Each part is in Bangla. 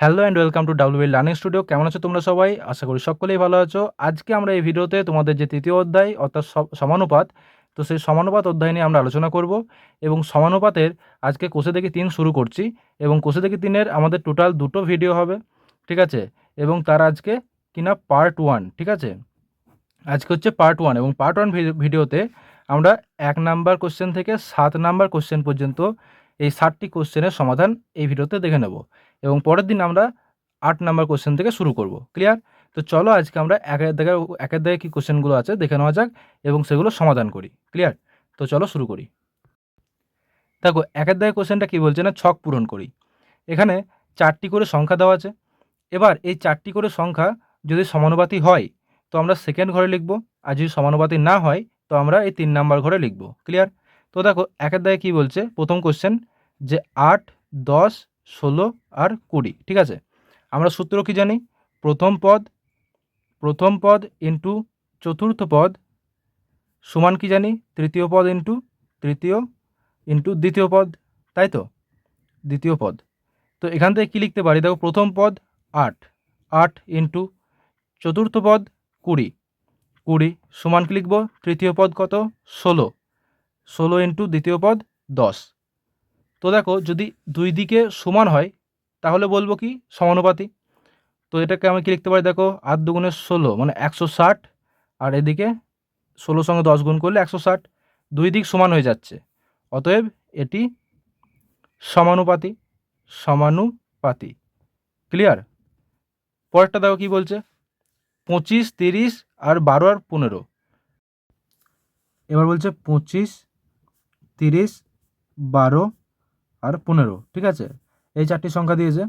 Hello and welcome to WL learning studio. কেমন আছো তোমরা সবাই? আশা করি সকলেই ভালো আছো। আজকে আমরা এই ভিডিওতে তোমাদের যে তৃতীয় অধ্যায় অর্থাৎ সমানুপাত, তো সেই সমানুপাত অধ্যায় নিয়ে আমরা আলোচনা করব এবং সমানুপাতের আজকে কোষে দেখি ৩ শুরু করছি এবং কোষে দেখি ৩-এর আমাদের টোটাল ২টো ভিডিও হবে, ঠিক আছে? এবং তার আজকে কিনা পার্ট 1, ঠিক আছে? আজকে হচ্ছে পার্ট 1 এবং পার্ট 1 ভিডিওতে আমরা ১ নাম্বার কোশ্চেন থেকে ৭ নাম্বার কোশ্চেন পর্যন্ত এই ৭টি কোশ্চেনের সমাধান এই ভিডিওতে দেখে নেব এবং পরের দিন আমরা ৮ নাম্বার কোশ্চেন থেকে শুরু করব। ক্লিয়ার? তো চলো আজকে আমরা একের দাগে কী কোশ্চেনগুলো আছে দেখে নেওয়া যাক এবং সেগুলো সমাধান করি। ক্লিয়ার? তো চলো শুরু করি। দেখো, একের দাগে কোশ্চেনটা কী বলছে না, ছক পূরণ করি। এখানে 4টি করে সংখ্যা দেওয়া আছে। এবার এই 4টি করে সংখ্যা যদি সমানুপাতি হয় তো আমরা সেকেন্ড ঘরে লিখব, আর যদি সমানুপাতি না হয় তো আমরা এই 3 নাম্বার ঘরে লিখব। ক্লিয়ার? তো দেখো, একের দাগে কী বলছে, প্রথম কোশ্চেন যে 8, 10, 16 আর 20, ঠিক আছে? আমরা সূত্র কি জানি, প্রথম পদ ইন্টু চতুর্থ পদ সমান কি জানি, তৃতীয় পদ ইন্টু দ্বিতীয় পদ, তাই তো? দ্বিতীয় পদ। তো এখান থেকে কী লিখতে পারি, দেখো, প্রথম পদ 8 ইন্টু চতুর্থ পদ 20 সমান কি লিখব, তৃতীয় পদ কত, 16 ইন্টু দ্বিতীয় পদ 10। তো দেখো, যদি দুই দিকে সমান হয় তাহলে বলবো কি সমানুপাতি। তো এটাকে আমি কি লিখতে পারি, দেখো, 8 দুগুণে 16 মানে 160, আর এদিকে 16 সঙ্গে 10 গুণ করলে 160, দুই দিক সমান হয়ে যাচ্ছে, অতএব এটি সমানুপাতি। ক্লিয়ার? পরেরটা দেখো কি বলছে, 25, 30 আর 12 আর 15। এবার বলছে 25, 30, 12 আর 15, ঠিক আছে? এই 4টি সংখ্যা দিয়েছে।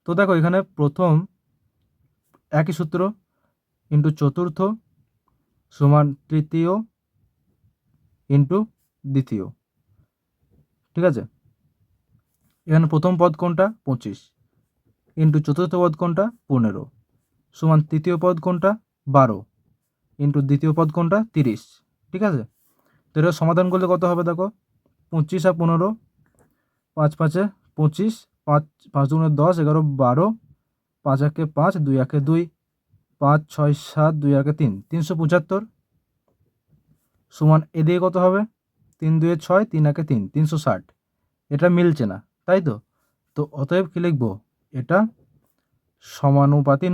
তো দেখো, এখানে প্রথম একই সূত্র, ইন্টু চতুর্থ সমান তৃতীয় ইন্টু দ্বিতীয়, ঠিক আছে? এখানে প্রথম পদ কোনটা, 25, ইন্টু চতুর্থ পদ কোনটা, 15 সমান তৃতীয় পদ কোনটা, 12 ইন্টু দ্বিতীয় পদ কোনটা, 30, ঠিক আছে? তো এটা সমাধান করলে কত হবে, দেখো, 25 আর 15, 5 5-এ 25, 5 5 দুগুণে 10, 11 12, 5 একে 5, 2 একে 2, 5 6 7, 2 একে 3, 375 সমান এদিকে কত হবে, 3 2 6, 3 একে 3, 360। এটা মিলছে না, তাই তো? তো অতএব কী লিখব, এটা সমানুপাতি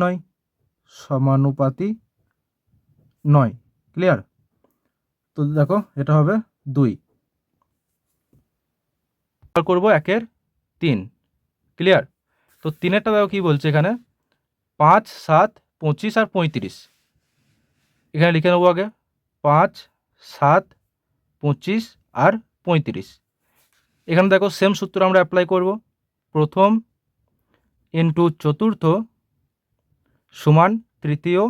নয়। ক্লিয়ার? তো দেখো, এটা হবে 2 করব 1-এর 3। ক্লিয়ার? তো 3-এরটা দেখো কী বলছে, এখানে 5 7 25 আর 35। এখানে লিখে নেবো আগে 5 7 25 আর 35। এখানে দেখো সেম সূত্র আমরা অ্যাপ্লাই করব, প্রথম ইন্টু চতুর্থ সমান তৃতীয়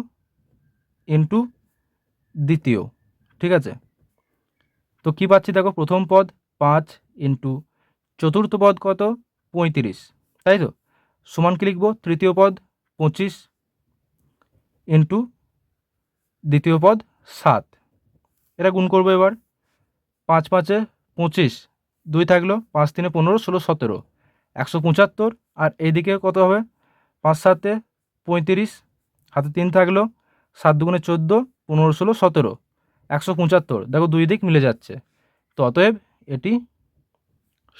ইন্টু দ্বিতীয়, ঠিক আছে? তো কী পাচ্ছি, দেখো, প্রথম পদ 5 ইন্টু চতুর্থ পদ কত, 35, তাই তো? সমান কি লিখব, তৃতীয় পদ 25 ইন্টু দ্বিতীয় পদ 7। এটা গুণ করবো এবার, 5 5-এ 25, 2 থাকলো, 5 3-এ 15, 16 17, 175। আর এইদিকে কত হবে, 5 7-এ 35, হাতে 3 থাকলো, 7 দুগুণে 14, 15 16 17, 175। দেখো, দুই দিক মিলে যাচ্ছে, তো অতএব এটি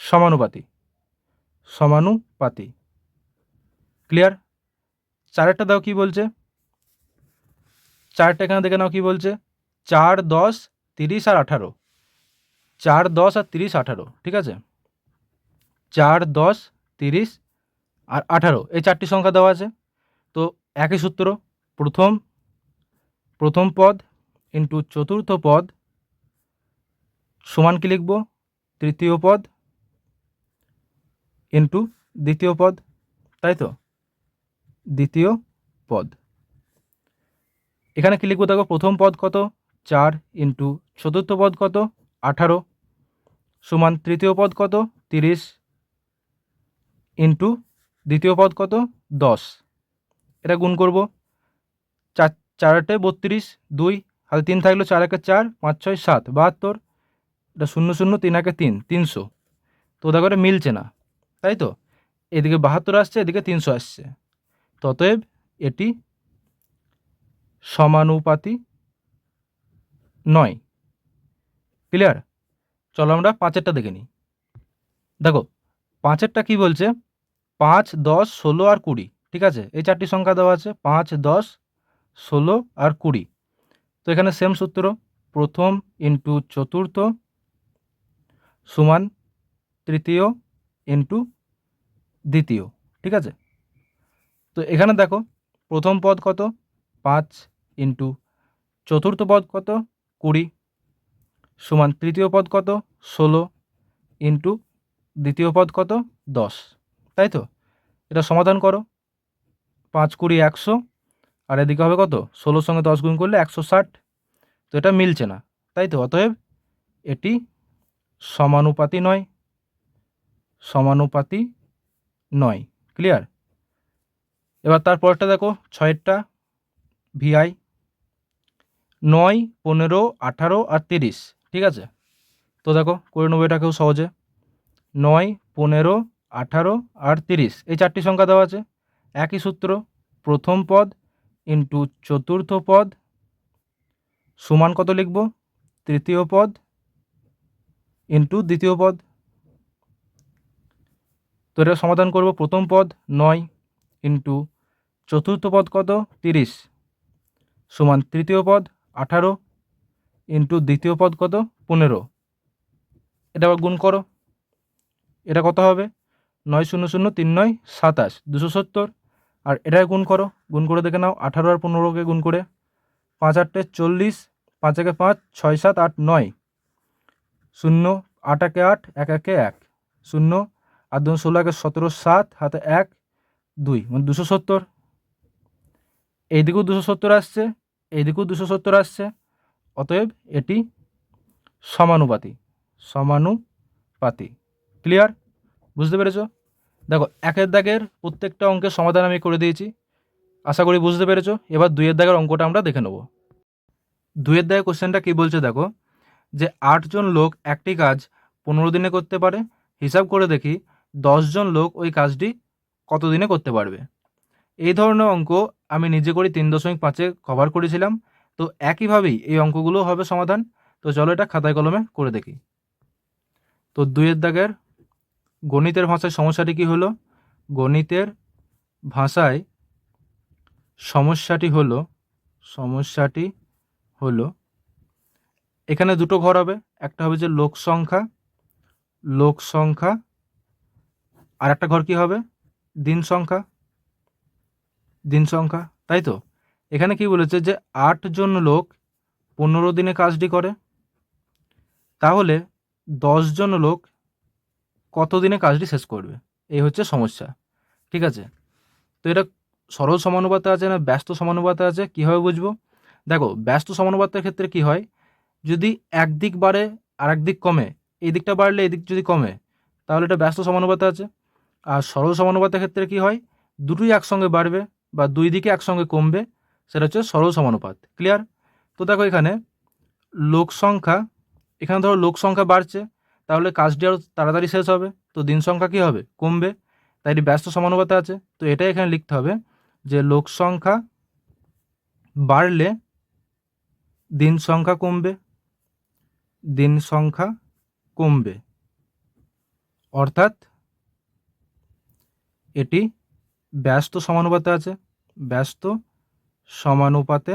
সমানুপাতি। ক্লিয়ার? 4-এরটা দাও কি বলছে, 4টা এখানে দেখে নাও কি বলছে, 4 10 30 আর 18, 4 10 আর 30 18, ঠিক আছে? 4 10 30 আর 18 এই 4টি সংখ্যা দেওয়া আছে। তো একই সূত্র, প্রথম পদ ইন্টু চতুর্থ পদ সমান কি লিখব, তৃতীয় পদ ইন্টু দ্বিতীয় পদ, তাই তো? দ্বিতীয় পদ। এখানে কি লিখব, দেখো, প্রথম পদ কত 4 ইন্টু চতুর্থ পদ কত 18 সমান তৃতীয় পদ কত 30 ইন্টু দ্বিতীয় পদ কত 10। এটা গুণ করব, 4 4 8-এ 32, 2 হাতে 3 থাকলো, 4 একে 4, 5 6 7, 72। এটা 0 0, 3 একে 3, 300। তো দেখো, এটা মিলছে না, তাই তো? এদিকে 72 আসছে, এদিকে 300 আসছে, ততএব এটি সমানুপাতি নয়। ক্লিয়ার? চলো আমরা 5এরটা দেখে নিই। দেখো 5এরটা কি বলছে, 5, 10, 16 আর 20। ঠিক আছে, এই 4টি সংখ্যা দেওয়া আছে, 5, 10, 16 আর 20। তো এখানে সেম সূত্র, প্রথম ইন্টু চতুর্থ সমান তৃতীয় ইন্টু দ্বিতীয়। ঠিক আছে, তো এখানে দেখো প্রথম পদ কত, 5 ইন্টু চতুর্থ পদ কত, 20 সমান তৃতীয় পদ কত, 16 ইন্টু দ্বিতীয় পদ কত, 10। তাই তো, এটা সমাধান করো। 5, 20, 100, আর এদিকে হবে কত, 16 সঙ্গে 10 গুণ করলে 160। তো এটা মিলছে না, তাই তো, অতএব এটি সমানুপাতি নয়, সমানুপাতি নয়। ক্লিয়ার? এবার তারপরটা দেখো 6এরটা, ভিআই 9, 15, 18 আর 30। ঠিক আছে, তো দেখো করে নেবো এটাকেও সহজে। 9, 15, 18 আর 30, এই 4টি সংখ্যা দেওয়া আছে। একই সূত্র, প্রথম পদ ইন্টু চতুর্থ পদ সমান কত লিখব, তৃতীয় পদ ইন্টু দ্বিতীয় পদ। তো এটা সমাধান করব। প্রথম পদ 9 ইন্টু চতুর্থ পদ কত, 30 সমান তৃতীয় পদ 18 ইন্টু দ্বিতীয় পদ কত, 15। এটা আবার গুণ করো, এটা কত হবে, 9, 0, 0, 3, 9, 27, 270। আর এটাই গুণ করো, গুণ করে দেখে নাও, 18 আর 15কে গুণ করে, 5, 8, 40, 5, 1, 5, 6, 7, 8, 9, 0, 8, 1, 8, 1, 1, 1, 0, আর 2, 16, 17, 7, হাতে 1, 2, মানে 270। এইদিকেও 270 আসছে, এইদিকেও 270 আসছে, অতএব এটি সমানুপাতি, সমানুপাতি। ক্লিয়ার? বুঝতে পেরেছো? দেখো 1এর দাগের প্রত্যেকটা অঙ্কের সমাধান আমি করে দিয়েছি, আশা করি বুঝতে পেরেছো। এবার 2এর দাগের অঙ্কটা আমরা দেখে নেব। 2এর দাগের কোশ্চেনটা কি বলছে দেখো, যে 8 জন লোক একটি কাজ 15 দিনে করতে পারে, হিসাব করে দেখি 10 জন লোক ওই কাজটি কত দিনে করতে পারবে। এই ধরনের অঙ্ক আমি নিজে করি 3.5-এ কভার করেছিলাম। তো একইভাবেই এই অঙ্কগুলো হবে সমাধান। তো চলো এটা খাতায় কলমে করে দেখি। তো 2এর দাগের গণিতের ভাষায় সমস্যাটি কি হলো, গণিতের ভাষায় সমস্যাটি হলো এখানে দুটো ঘর হবে, একটা হবে যে লোক সংখ্যা, আর একটা ঘর কি হবে, দিন সংখ্যা। তাই তো, এখানে কি বলেছে যে 8 জন লোক 15 দিনে কাজটি করে, তাহলে 10 জন লোক কত দিনে কাজটি শেষ করবে, এই হচ্ছে সমস্যা। ঠিক আছে, তো এটা সরল সমানুপাতে আছে না ব্যস্ত সমানুপাতে আছে, কীভাবে বুঝবো? দেখো ব্যস্ত সমানুপাতের ক্ষেত্রে কি হয়, যদি একদিক বাড়ে আর একদিক কমে, এই দিকটা বাড়লে এই দিক যদি কমে, তাহলে এটা ব্যস্ত সমানুপাতে আছে। আর সরল সমানুপাতের ক্ষেত্রে কি হয়, দুটোই একসঙ্গে বাড়বে বা দুই দিকে একসঙ্গে কমবে, সেটা হচ্ছে সরল সমানুপাত। ক্লিয়ার? তো দেখো এখানে লোক সংখ্যা, এখানে ধরো লোক সংখ্যা বাড়ছে, তাহলে কাজটি আরও তাড়াতাড়ি শেষ হবে, তো দিন সংখ্যা কী হবে, কমবে, তাই এটি ব্যস্ত সমানুপাতে আছে। তো এটাই এখানে লিখতে হবে যে লোক সংখ্যা বাড়লে দিন সংখ্যা কমবে, অর্থাৎ এটি ব্যস্ত সমানুপাতে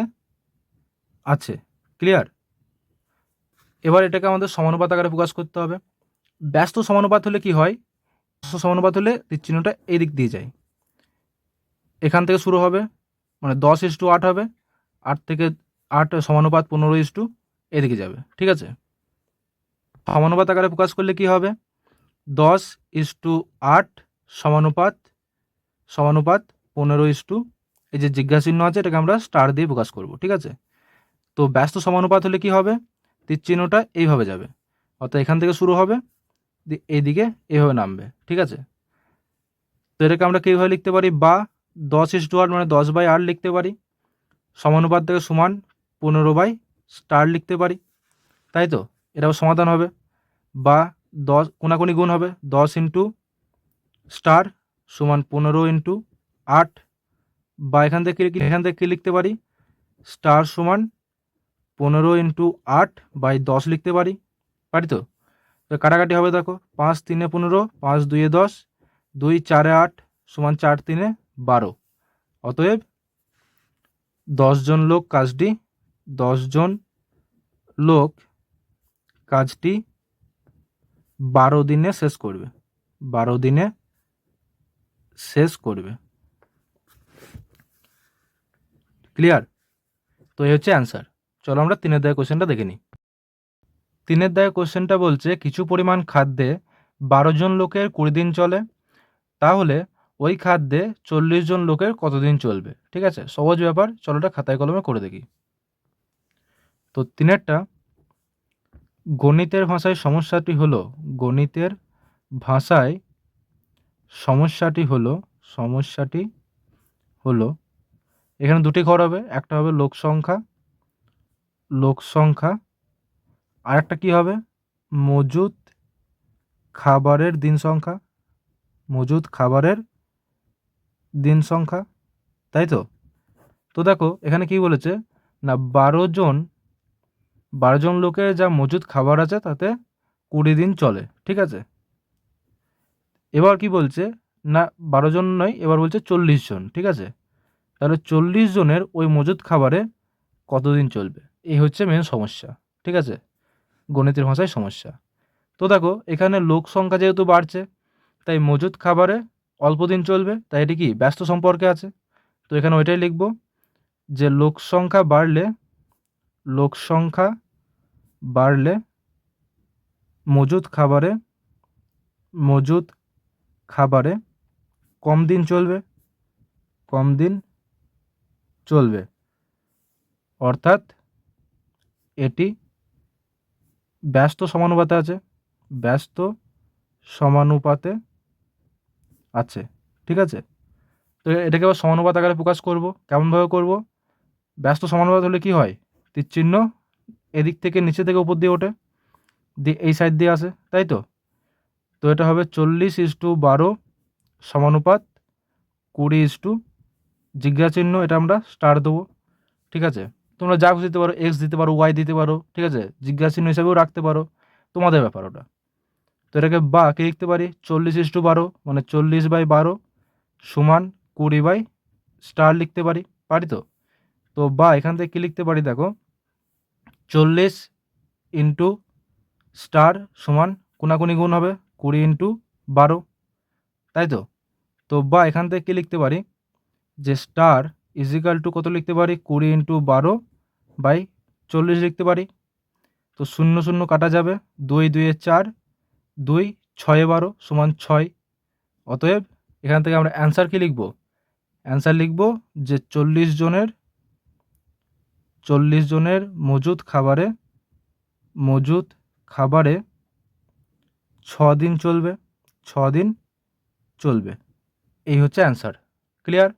আছে। ক্লিয়ার? এবার এটাকে আমাদের সমানুপাত আকারে প্রকাশ করতে হবে। ব্যস্ত সমানুপাত হলে কি হয়, ব্যস্ত সমানুপাত হলে তীরচিহ্নটা এই দিক দিয়ে যায়, এখান থেকে শুরু হবে, মানে 10:8 হবে, 8 থেকে 8 সমানুপাত 15:, এদিকে যাবে। ঠিক আছে, সমানুপাত আকারে প্রকাশ করলে কি হবে, 10:8 সমানুপাত 15:, এই যে জিজ্ঞাসা চিহ্ন আছে এটাকে আমরা স্টার দিয়ে প্রকাশ করব। ঠিক আছে, তো ব্যস্ত সমানুপাত হলে কি হবে, তীর চিহ্নটা এইভাবে যাবে, অর্থাৎ এখান থেকে শুরু হবে, এইদিকে এইভাবে নামবে। ঠিক আছে, তো এটাকে আমরা কীভাবে লিখতে পারি, বা 10:8 মানে 10/8 লিখতে পারি, সমানুপাত থেকে সমান 15/* লিখতে পারি। তাই তো, এটাও সমাধান হবে। বা 10 কোনাকুনি গুণ হবে, 10 * সমান 15 × 8, বা এখান থেকে কি লিখতে পারি, স্টার সমান 15 × 8/10 লিখতে পারি তো? তো কাটাকাটি হবে, দেখো 5 × 3 = 15, 5 × 2 = 10, 2 × 4 = 8, সমান 4 × 3 = 12। অতএব 10 জন লোক কাজটি 12 দিনে শেষ করবে। 12 দিনে শেষ করবে। ক্লিয়ার? তো এই হচ্ছে অ্যান্সার। চলো আমরা 3-এর দাগের কোশ্চেনটা দেখে নিই। 3-এর দাগের কোশ্চেনটা বলছে কিছু পরিমাণ খাদ্যে 12 জন লোকের 20 দিন চলে, তাহলে ওই খাদ্যে 40 জন লোকের কতদিন চলবে? ঠিক আছে, সহজ ব্যাপার, চলো এটা খাতায় কলমে করে দেখি। তো 3-এরটা, গণিতের ভাষায় সমস্যাটি হলো এখানে দুটি ঘর হবে, একটা হবে লোক সংখ্যা, আর একটা কি হবে, মজুদ খাবারের দিন সংখ্যা, তাই তো? তো দেখো এখানে কি বলেছে না, 12 জন লোকের যা মজুদ খাবার আছে তাতে 20 দিন চলে, ঠিক আছে। এবার কি বলছে না, 12 জন নয়, এবার বলছে 40 জন, ঠিক আছে। তাহলে 40 জনের ওই মজুদ খাবারে কতদিন চলবে? এই হচ্ছে মেন সমস্যা, ঠিক আছে, গণিতের ভাষায় সমস্যা। তো দেখো এখানে লোক সংখ্যা যেহেতু বাড়ছে, তাই মজুদ খাবারে অল্প দিন চলবে, তাই এটি কি ব্যস্ত সম্পর্কে আছে। তো এখানে ওইটাই লিখব যে লোক সংখ্যা বাড়লে মজুদ খাবারে কম দিন চলবে, অর্থাৎ এটি ব্যস্ত সমানুপাতে আছে, ঠিক আছে। তো এটাকে আবার সমানুপাত আকারে প্রকাশ করব। কেমনভাবে করব? ব্যস্ত সমানুপাত হলে কি হয়, তীর চিহ্ন এদিক থেকে নিচে থেকে উপর দিয়ে ওঠে, দিয়ে এই সাইড দিয়ে আসে, তাই তো? তো এটা হবে 40:12 সমানুপাত 20 জিজ্ঞাসা চিহ্ন, এটা আমরা স্টার দেবো, ঠিক আছে। তোমরা যা খুশি দিতে পারো, এক্স দিতে পারো, ওয়াই দিতে পারো, ঠিক আছে, জিজ্ঞাসা চিহ্ন হিসাবেও রাখতে পারো, তোমাদের ব্যাপার ওটা। তো এটাকে বা কে লিখতে পারি, 40:12 মানে 40/12 সমান 20/স্টার লিখতে পারি তো? তো বা এখান থেকে কী লিখতে পারি, দেখো 40 × স্টার সমান কোনাকুনি গুণ হবে 20 × 12, তাই তো? তো বা এখান থেকে কী লিখতে পারি, যে স্টার = কত লিখতে পারি, 20 × 12/40 লিখতে পারি। তো 0 0 কাটা যাবে, 2 2 4, 2 6 12 সমান 6। অতএব এখান থেকে আমরা অ্যান্সার কি লিখব, অ্যান্সার লিখব যে 40 জনের মজুদ খাবারে 6 দিন চলবে। এই হচ্ছে অ্যান্সার। ক্লিয়ার?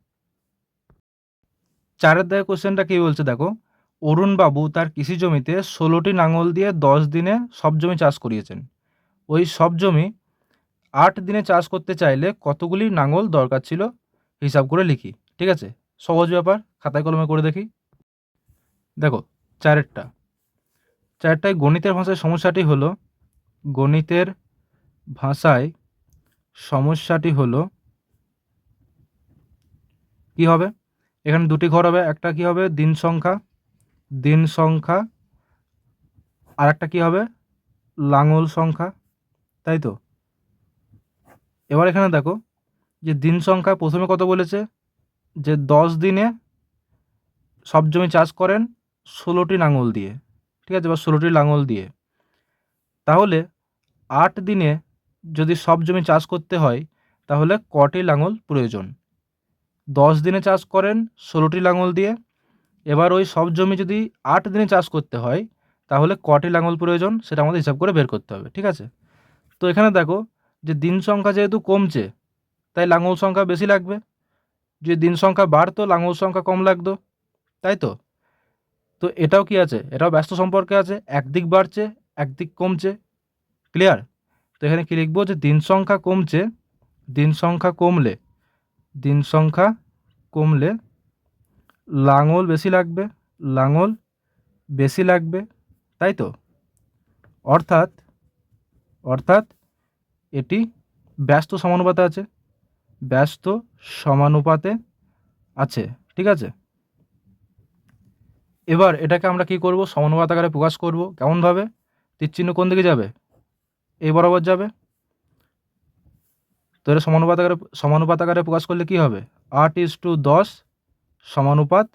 4-এর দাগের কোশ্চেনটা কী বলছে, দেখো অরুণবাবু তার কৃষি জমিতে 16টি লাঙল দিয়ে 10 দিনে সব জমি চাষ করিয়েছেন। ওই সব জমি 8 দিনে চাষ করতে চাইলে কতগুলি লাঙল দরকার ছিল, হিসাব করে লিখি। ঠিক আছে, সহজ ব্যাপার, খাতায় কলমে করে দেখি। দেখো 4টায় গণিতের ভাষায় সমস্যাটি হলো কি হবে, এখানে দুটি ঘর হবে, একটা কি হবে দিন সংখ্যা, আর একটা কি হবে লাঙল সংখ্যা, তাই তো? এবার এখানে দেখো যে দিন সংখ্যা প্রথমে কত বলেছে, যে 10 দিনে সব জমি চাষ করেন 16টি লাঙল দিয়ে, ঠিক আছে, বা 16টি লাঙল দিয়ে। তাহলে 8 দিনে যদি সব জমি চাষ করতে হয় তাহলে কটি লাঙল প্রয়োজন? 10 দিনে চাষ করেন 16টি লাঙল দিয়ে, এবার ওই সব জমি যদি 8 দিনে চাষ করতে হয় তাহলে কটি লাঙল প্রয়োজন সেটা আমাদের হিসাব করে বের করতে হবে, ঠিক আছে। তো এখানে দেখো যে দিন সংখ্যা যেহেতু কমছে তাই লাঙল সংখ্যা বেশি লাগবে, যদি দিন সংখ্যা বাড়তো লাঙল সংখ্যা কম লাগতো, তাই তো? তো এটাও কি আছে, এটাও ব্যস্ত সম্পর্কে আছে, একদিক বাড়ছে একদিক কমছে। ক্লিয়ার? তো এখানে কি লিখবো, যে দিন সংখ্যা কমছে দিন সংখ্যা কমলে লাঙল বেশি লাগবে, তাই তো? অর্থাৎ এটি ব্যস্ত সমানুপাতে আছে, ঠিক আছে? এবার এটাকে আমরা কি করব, সমানুপাত আকারে প্রকাশ করব। কেমনভাবে? তীরচিহ্ন কোন দিকে যাবে? এই বরাবর যাবে। তো এটা সমানুপাত আকারে প্রকাশ করলে কি হবে? 8:10 সমানুপাত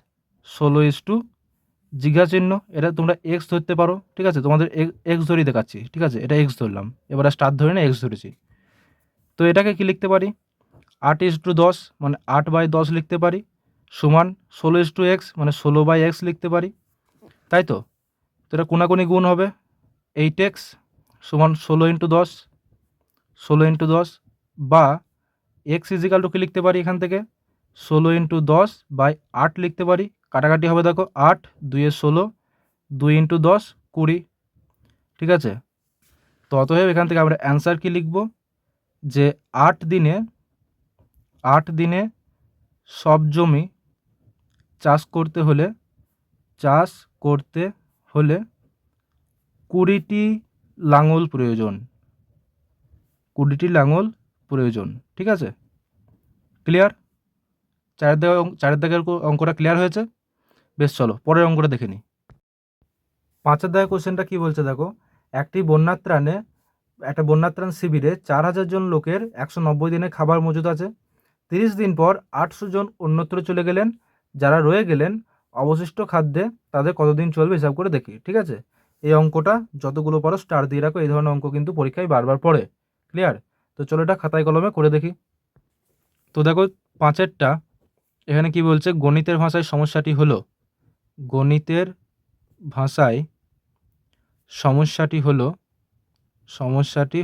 16:, জিজ্ঞাসা চিহ্ন, এটা তোমরা এক্স ধরতে পারো, ঠিক আছে? তোমাদের এক্স ধরেই দেখাচ্ছি, ঠিক আছে? এটা এক্স ধরলাম, এবার স্টার ধরে না এক্স ধরেছি। তো এটাকে কি লিখতে পারি? 8:10 মানে 8/10 লিখতে পারি, সমান 16:x মানে 16/x লিখতে পারি, তাই তো? তো এটা কোনাকুনি গুণ হবে, 8x সমান 16 × 10 বা x ইজিক্যাল টু কি লিখতে পারি এখান থেকে? 16 × 10/8 লিখতে পারি। কাটাকাটি হবে, দেখো 8 2 16, 2 × 10 20, ঠিক আছে? তো অতএব এখান থেকে আমরা অ্যান্সার কি লিখব? যে 8 দিনে সব জমি চাষ করতে হলে 20টি লাঙল প্রয়োজন, ঠিক আছে? ক্লিয়ার? চারের দাগের অঙ্কটা ক্লিয়ার হয়েছে? বেশ, চলো পরের অঙ্কটা দেখে নিই। 5 দাগের কোশ্চেনটা কি বলছে দেখো, একটা বন্যাত্রাণ শিবিরে 4000 জন লোকের 190 দিনে খাবার মজুদ আছে। 30 দিন পর 800 জন অন্যত্র চলে গেলেন। যারা রয়ে গেলেন অবশিষ্ট খাদ্যে তাদের কতদিন চলবে হিসাব করে দেখি, ঠিক আছে? এই অঙ্কটা যতগুলো পারো স্টার দিয়ে রাখো, এই ধরনের অঙ্ক কিন্তু পরীক্ষায় বারবার পড়ে। ক্লিয়ার? তো চলো এটা খাতায় কলমে করে দেখি। তো দেখো 5এরটা এখানে কি বলছে, গণিতের ভাষায় সমস্যাটি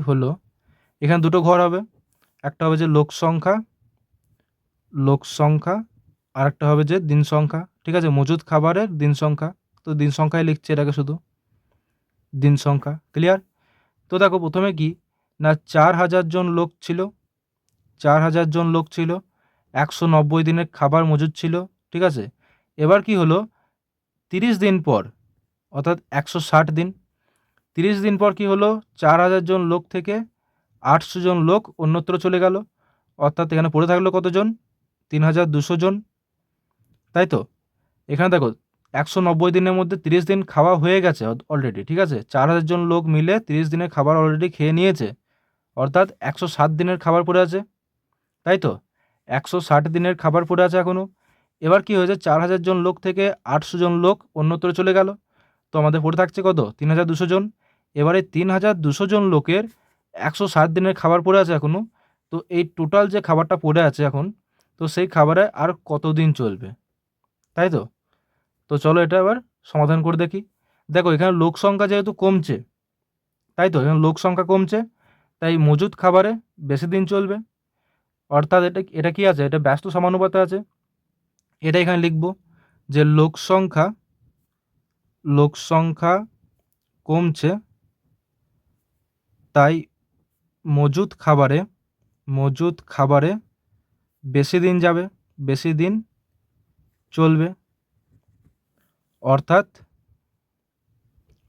হলো এখানে দুটো ঘর হবে, একটা হবে যে লোক সংখ্যা আর একটা হবে যে দিন সংখ্যা, ঠিক আছে? মজুদ খাবারের দিন সংখ্যা, তো দিন সংখ্যায় লিখছে এটাকে, শুধু দিন সংখ্যা। ক্লিয়ার? তো দেখো প্রথমে কি না, 4000 জন লোক ছিল, 190 দিনের খাবার মজুদ ছিল, ঠিক আছে? এবার কি হলো, 30 দিন পর অর্থাৎ 160 দিন, 30 দিন পর কি হলো, 4000 জন লোক থেকে 800 জন লোক অন্যত্র চলে গেল, অর্থাৎ এখানে পড়ে থাকলো কতজন? 3200 জন, তাই তো? এখানে দেখো 190 দিনের মধ্যে 30 দিন খাওয়া হয়ে গেছে অলরেডি, ঠিক আছে? 4000 জন লোক মিলে 30 দিনের খাবার অলরেডি খেয়ে নিয়েছে, অর্থাৎ 160 দিনের খাবার পড়ে আছে, তাই তো? 160 দিনের খাবার পড়ে আছে এখনও। এবার কি হয়েছে, 4000 জন লোক থেকে 800 জন লোক অন্যত্র চলে গেল, তো আমাদের পড়ে থাকছে কত? 3200 জন। এবারে 3200 জন লোকের 160 দিনের খাবার পড়ে আছে এখনও, তো এই টোটাল যে খাবারটা পড়ে আছে এখন, তো সেই খাবারে আর কতদিন চলবে, তাই তো? তো চলো এটা এবার সমাধান করে দেখি। দেখো এখানে লোক সংখ্যা যেহেতু কমছে, তাই তো? এখানে লোক সংখ্যা কমছে, তাই মজুদ খাবারে বেশি দিন চলবে, অর্থাৎ এটা কি আছে, এটা ব্যস্ত সমানুপাতে আছে। এটা এখানে লিখব যে লোক সংখ্যা কমছে, তাই মজুদ খাবারে বেশি দিন চলবে,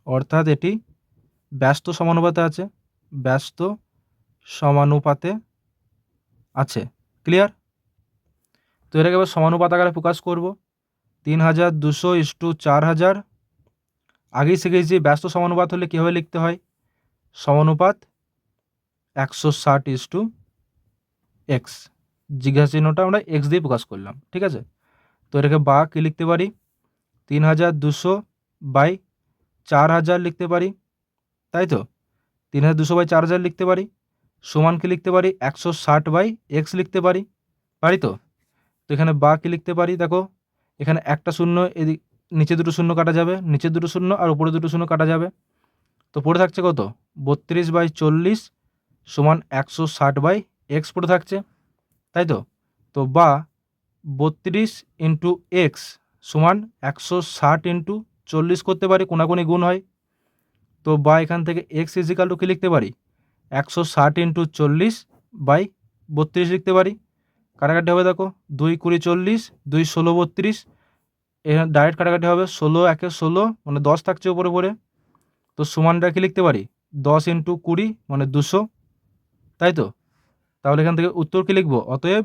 অর্থাৎ এটি ব্যস্ত সমানুপাতে আছে। ক্লিয়ার? তো এটাকে এবার সমানুপাত আকারে প্রকাশ করব। 3200:4000, আগেই শিখেছি ব্যস্ত সমানুপাত হলে কীভাবে লিখতে হয়, সমানুপাত 160:x, জিজ্ঞাসা চিহ্নটা আমরা এক্স দিয়ে প্রকাশ করলাম, ঠিক আছে? তো এটাকে বা কী লিখতে পারি, 3200/4000 লিখতে পারি, তাই তো? 3200/4000 লিখতে পারি, সমান কি লিখতে পারি, 160/x লিখতে পারি তো? তো এখানে বা কি লিখতে পারি, দেখো এখানে একটা শূন্য, এদিক নিচে দুটো শূন্য কাটা যাবে, নিচে দুটো শূন্য আর উপরে দুটো শূন্য কাটা যাবে, তো পড়ে থাকছে কত, 32/40 সমান 160/x পড়ে থাকছে, তাই তো? তো বা 32 × x সমান 160 × 40 করতে পারি, কোনাকুনি গুণ হয়, তো বা এখান থেকে x ইজিক্যাল টু কি লিখতে পারি, 160 × 40/x 32 লিখতে পারি। কাটাকাটি হবে দেখো 2 20 40, 2 16 32, এখানে ডাইরেক্ট কাটাকাটি হবে 16 একে 16 মানে 10 থাকছে উপরে পড়ে। তো সমানটা কি লিখতে পারি 10 × 20 মানে 200, তাই তো? তাহলে এখান থেকে উত্তর কি লিখব? অতএব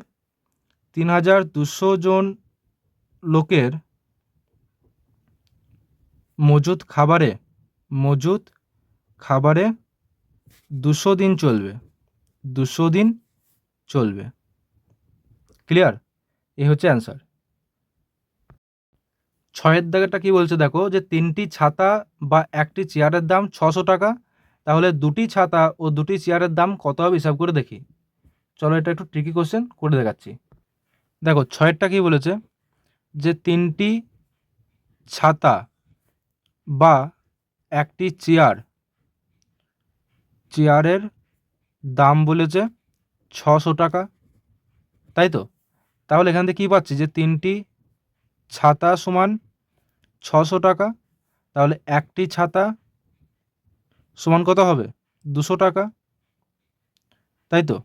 3200 জন লোকের মজুদ খাবারে 200 দিন চলবে, 200 দিন চলবে। ক্লিয়ার? এই হচ্ছে অ্যান্সার। 6 দাগেরটা কি বলছে দেখো, যে 3টি ছাতা বা একটি চেয়ারের দাম 600 টাকা, তাহলে 2টি ছাতা ও 2টি চেয়ারের দাম কত হবে হিসাব করে দেখি। চলো এটা একটু ট্রিকি কোশ্চেন করে দেখাচ্ছি। দেখো 6টা কি বলেছে, যে 3টি ছাতা বা একটি চেয়ারের দাম বলেছে 600 টাকা, তাই তো? তাহলে এখান থেকে কী পাচ্ছি, যে 3টি ছাতা সমান 600 টাকা, তাহলে একটি ছাতা সমান কত হবে 200 টাকা, তাই তো?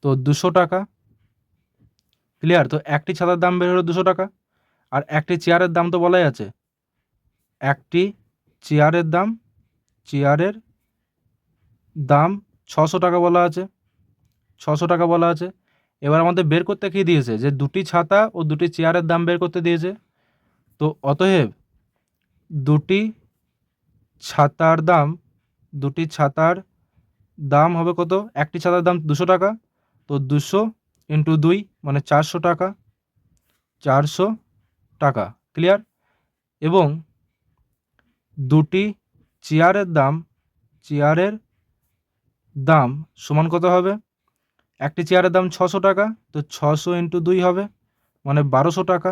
তো 200 টাকা। ক্লিয়ার? তো একটি ছাতার দাম বের হলো 200 টাকা, আর একটি চেয়ারের দাম তো বলাই আছে, একটি চেয়ারের দাম 600 টাকা বলা আছে, 600 টাকা বলা আছে। এবার আমাদের বের করতে কী দিয়েছে, যে 2টি ছাতা ও 2টি চেয়ারের দাম বের করতে দিয়েছে। তো অতএব 2টি ছাতার দাম হবে কত, একটি ছাতার দাম 200 টাকা, তো 200 × 2 মানে 400 টাকা, 400 টাকা। ক্লিয়ার? এবং 2টি চেয়ারের দাম সমান কত হবে, একটি চেয়ারের দাম 600 টাকা, তো 600 × 2 হবে মানে 1200 টাকা,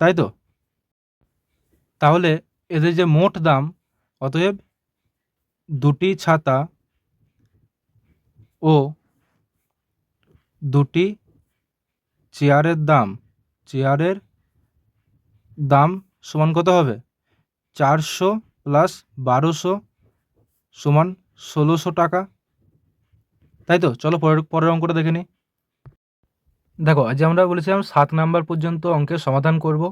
তাই তো? তাহলে এদের যে মোট দাম, অতএব 2টি ছাতা ও 2টি চেয়ারের দাম সমান কত হবে, 400 + 1200 সমান 1600 টাকা, তাই তো? চলো পরের অঙ্কটা দেখে নিই। দেখো আজ আমরা বলেছিলাম 7 নাম্বার পর্যন্ত অঙ্কের সমাধান করব।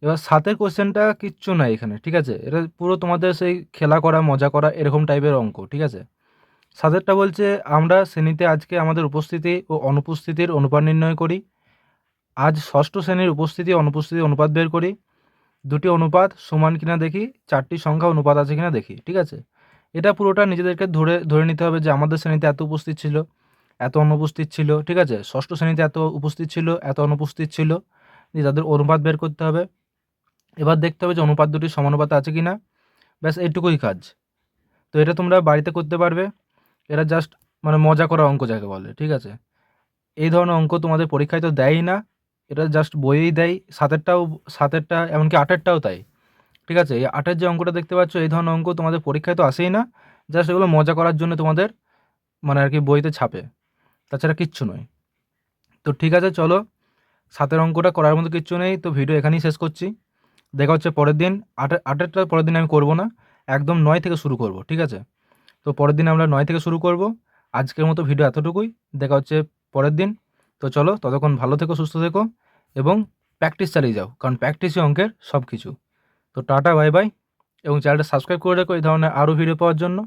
এবার 7-এর কোশ্চেনটা কিচ্ছু নাই এখানে, ঠিক আছে? এটা পুরো তোমাদের সেই খেলা করা, মজা করা এরকম টাইপের অঙ্ক, ঠিক আছে? 7-এরটা বলছে আমরা শ্রেণীতে আজকে আমাদের উপস্থিতি ও অনুপস্থিতির অনুপাত নির্ণয় করি। আজ ষষ্ঠ শ্রেণীর উপস্থিতি অনুপস্থিতি অনুপাত বের করি। 2টি অনুপাত সমান কিনা দেখি, 4টি সংখ্যা অনুপাত আছে কিনা দেখি, ঠিক আছে? এটা পুরোটা নিজেদেরকে ধরে নিতে হবে যে আমাদের শ্রেণীতে এত উপস্থিত ছিল, এত অনুপস্থিত ছিল, ঠিক আছে? ষষ্ঠ শ্রেণীতে এত উপস্থিত ছিল, এত অনুপস্থিত ছিল, দিয়ে তাদের অনুপাত বের করতে হবে। এবার দেখতে হবে যে অনুপাত দুটি সমানুপাতে আছে কিনা, ব্যাস এইটুকুই কাজ। তো এটা তোমরা বাড়িতে করতে পারবে, এটা জাস্ট মানে মজা করা অঙ্ক যাকে বলে, ঠিক আছে? এই ধরনের অঙ্ক তোমাদের পরীক্ষায় তো দেয়ই না, এটা জাস্ট বইয়েই দেয়। 7-এরটা এমনকি 8-এরটাও তাই, ঠিক আছে? এই 8-এর যে অঙ্কটা দেখতে পাচ্ছ, এই ধরনের অঙ্ক তোমাদের পরীক্ষায় তো আসেই না, জাস্ট এগুলো মজা করার জন্য তোমাদের মানে আর কি বইতে ছাপে, তাছাড়া কিচ্ছু নয়। তো ঠিক আছে, চলো 7-এর অঙ্কটা করার মতো কিচ্ছু নেই, তো ভিডিও এখানেই শেষ করছি। দেখা হচ্ছে পরের দিন। 8-এরটা পরের দিন আমি করব না, একদম 9 থেকে শুরু করব, ঠিক আছে? তো পরের দিন আমরা 9 থেকে শুরু করব। আজকের মতো ভিডিও এতটুকুই, দেখা হচ্ছে পরের দিন। তো চলো, ততক্ষণ ভালো থেকো, সুস্থ থেকো এবং প্র্যাকটিস চালিয়ে যাও, কারণ প্র্যাকটিসই অঙ্কের সব কিছু। তো টাটা, বাই বাই, এবং চ্যানেলটা সাবস্ক্রাইব করে রেখো এই ধরনের আরও ভিডিও পাওয়ার জন্য।